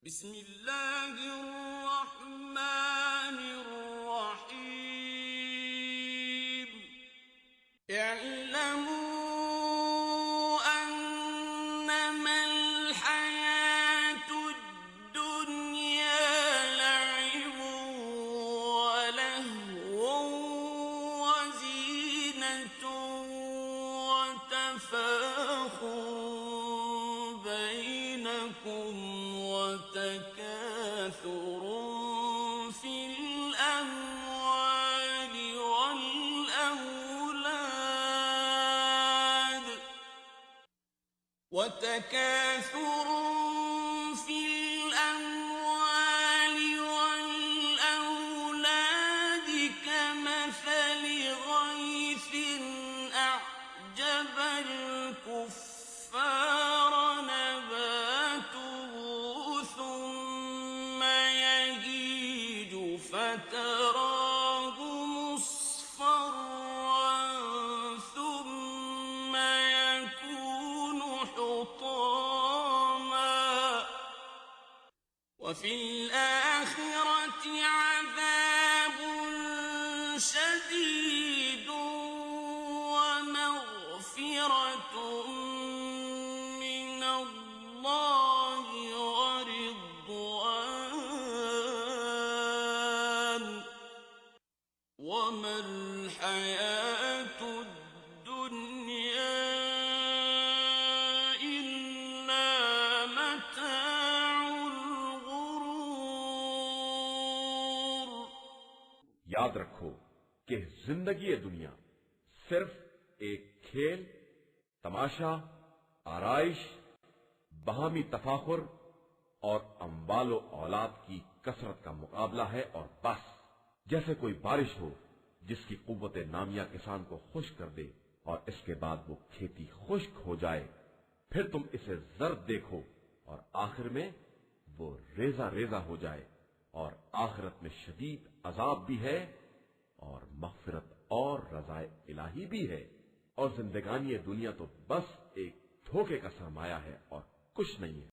بسم الله الرحمن الرحيم اعلموا أنما الحياة الدنيا لعب ولهو وزينة وتفاخر بينكم وتكاثر في الأموال والأولاد كمثل غيث أعجب الكفار نباته ثم يهيج فتراه مصفرا ثم يكون حطاما وفي الآخرة عذاب شديد ومغفرة من الله ورضوان وما الحياة الدنيا إلا متاع الغرور। याद रखो कि जिंदगी दुनिया सिर्फ एक खेल, तमाशा, आराइश, बहामी तफाखुर और अम्वालो औलाद की कसरत का मुकाबला है और बस। जैसे कोई बारिश हो जिसकी कुव्वत नामिया किसान को खुश कर दे और इसके बाद वो खेती खुश्क हो जाए, फिर तुम इसे जर्द देखो और आखिर में वो रेजा रेजा हो जाए। और आखिरत में शदीद अजाब भी है और मग़फ़िरत और रज़ाए इलाही भी है। और जिंदगानी दुनिया तो बस एक धोखे का सरमाया है और कुछ नहीं है।